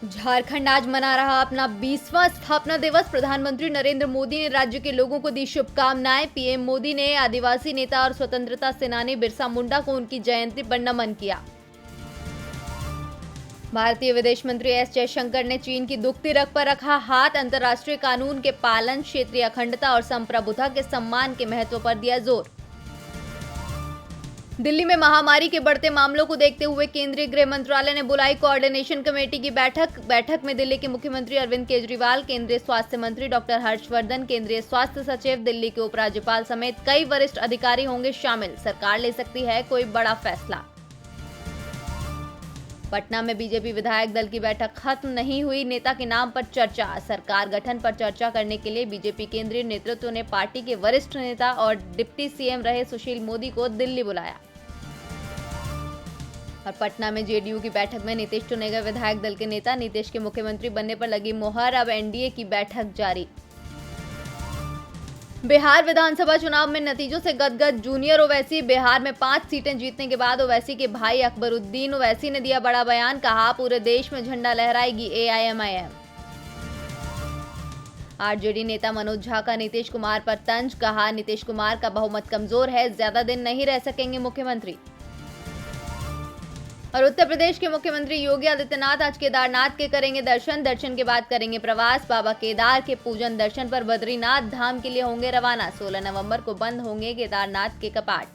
झारखंड आज मना रहा अपना 20वां स्थापना दिवस। प्रधानमंत्री नरेंद्र मोदी ने राज्य के लोगों को दी शुभकामनाएं। पीएम मोदी ने आदिवासी नेता और स्वतंत्रता सेनानी बिरसा मुंडा को उनकी जयंती पर नमन किया। भारतीय विदेश मंत्री एस जयशंकर ने चीन की दुखती रग पर रखा हाथ। अंतर्राष्ट्रीय कानून के पालन, क्षेत्रीय अखंडता और संप्रभुता के सम्मान के महत्व पर दिया जोर। दिल्ली में महामारी के बढ़ते मामलों को देखते हुए केंद्रीय गृह मंत्रालय ने बुलाई कोऑर्डिनेशन कमेटी की बैठक में दिल्ली के मुख्यमंत्री अरविंद केजरीवाल, केंद्रीय स्वास्थ्य मंत्री डॉक्टर हर्षवर्धन, केंद्रीय स्वास्थ्य सचिव, दिल्ली के उपराज्यपाल समेत कई वरिष्ठ अधिकारी होंगे शामिल। सरकार ले सकती है कोई बड़ा फैसला। पटना में बीजेपी विधायक दल की बैठक खत्म नहीं हुई, नेता के नाम पर चर्चा। सरकार गठन पर चर्चा करने के लिए बीजेपी केंद्रीय नेतृत्व ने पार्टी के वरिष्ठ नेता और डिप्टी सीएम रहे सुशील मोदी को दिल्ली बुलाया। और पटना में जेडीयू की बैठक में नीतीश चुने गए विधायक दल के नेता। नीतीश के मुख्यमंत्री बनने पर लगी मुहर, अब एनडीए की बैठक जारी। बिहार विधानसभा चुनाव में नतीजों से गदगद जूनियर ओवैसी। बिहार में 5 सीटें जीतने के बाद ओवैसी के भाई अकबरुद्दीन ओवैसी ने दिया बड़ा बयान। कहा, पूरे देश में झंडा लहराएगी एआईएमआईएम। आरजेडी नेता मनोज झा का नीतीश कुमार पर तंज। कहा, नीतीश कुमार का बहुमत कमजोर है, ज्यादा दिन नहीं रह सकेंगे मुख्यमंत्री। और उत्तर प्रदेश के मुख्यमंत्री योगी आदित्यनाथ आज केदारनाथ के करेंगे दर्शन के बाद करेंगे प्रवास। बाबा केदार के पूजन दर्शन पर बद्रीनाथ धाम के लिए होंगे रवाना। 16 नवंबर को बंद होंगे केदारनाथ के कपाट।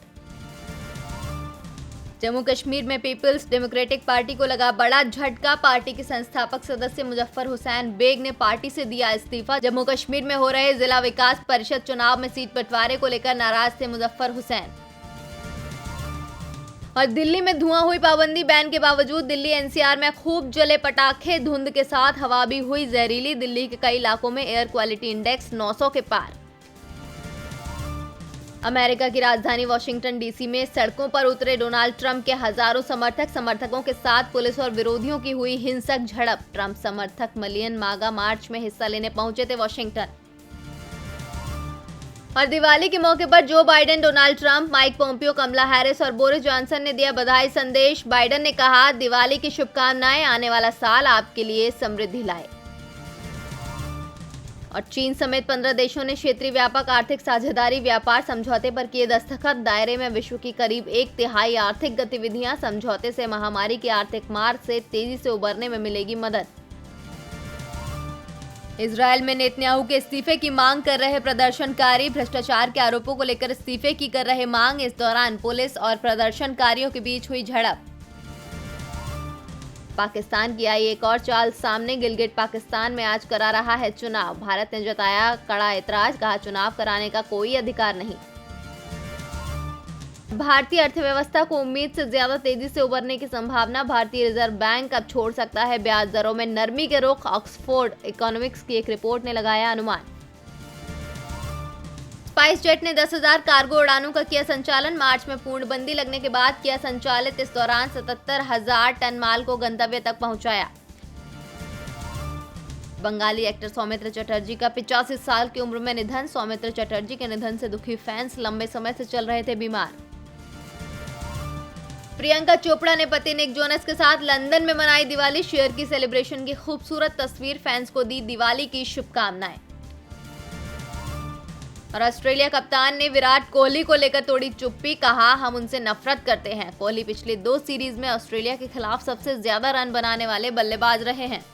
जम्मू कश्मीर में पीपल्स डेमोक्रेटिक पार्टी को लगा बड़ा झटका। पार्टी के संस्थापक सदस्य मुजफ्फर हुसैन बेग ने पार्टी से दिया इस्तीफा। जम्मू कश्मीर में हो रहे जिला विकास परिषद चुनाव में सीट बंटवारे को लेकर नाराज थे मुजफ्फर हुसैन। और दिल्ली में धुआं हुई पाबंदी बैन के बावजूद दिल्ली एनसीआर में खूब जले पटाखे। धुंध के साथ हवा भी हुई जहरीली। दिल्ली के कई इलाकों में एयर क्वालिटी इंडेक्स 900 के पार। अमेरिका की राजधानी वॉशिंगटन डीसी में सड़कों पर उतरे डोनाल्ड ट्रंप के हजारों समर्थकों के साथ पुलिस और विरोधियों की हुई हिंसक झड़प। ट्रंप समर्थक मिलियन मागा मार्च में हिस्सा लेने पहुंचे थे वॉशिंगटन। और दिवाली के मौके पर Joe Biden, Donald Trump, Mike Pompeo, Kamala Harris और बोरिस जॉनसन ने दिया बधाई संदेश। बाइडेन ने कहा, दिवाली की शुभकामनाएं, आने वाला साल आपके लिए समृद्धि लाए। और चीन समेत 15 देशों ने क्षेत्रीय व्यापक आर्थिक साझेदारी व्यापार समझौते पर किए दस्तखत। दायरे में विश्व की करीब 1/3 आर्थिक गतिविधियां। समझौते से महामारी की आर्थिक मार से तेजी से उबरने में मिलेगी मदद। इजरायल में नेतन्याहू के इस्तीफे की मांग कर रहे प्रदर्शनकारी। भ्रष्टाचार के आरोपों को लेकर इस्तीफे की कर रहे मांग। इस दौरान पुलिस और प्रदर्शनकारियों के बीच हुई झड़प। पाकिस्तान की आई एक और चाल सामने। गिलगिट पाकिस्तान में आज करा रहा है चुनाव। भारत ने जताया कड़ा ऐतराज। कहा, चुनाव कराने का कोई अधिकार नहीं। भारतीय अर्थव्यवस्था को उम्मीद से ज्यादा तेजी से उबरने की संभावना। भारतीय रिजर्व बैंक अब छोड़ सकता है ब्याज दरों में नरमी के रुख। ऑक्सफोर्ड इकोनॉमिक्स की एक रिपोर्ट ने लगाया अनुमान। स्पाइस जेट ने 10,000 कार्गो उड़ानों का किया संचालन। मार्च में पूर्णबंदी लगने के बाद किया संचालित। इस दौरान 77,000 टन माल को गंतव्य तक पहुंचाया। बंगाली एक्टर सौमित्र चटर्जी का 85 साल की उम्र में निधन। सौमित्र चटर्जी के निधन से दुखी फैंस लंबे समय से चल रहे थे बीमार। प्रियंका चोपड़ा ने पति निक जोनस के साथ लंदन में मनाई दिवाली। शेयर की सेलिब्रेशन की खूबसूरत तस्वीर। फैंस को दी दिवाली की शुभकामनाएं। और ऑस्ट्रेलिया कप्तान ने विराट कोहली को लेकर तोड़ी चुप्पी। कहा, हम उनसे नफरत करते हैं। कोहली पिछले 2 सीरीज में ऑस्ट्रेलिया के खिलाफ सबसे ज्यादा रन बनाने वाले बल्लेबाज रहे हैं।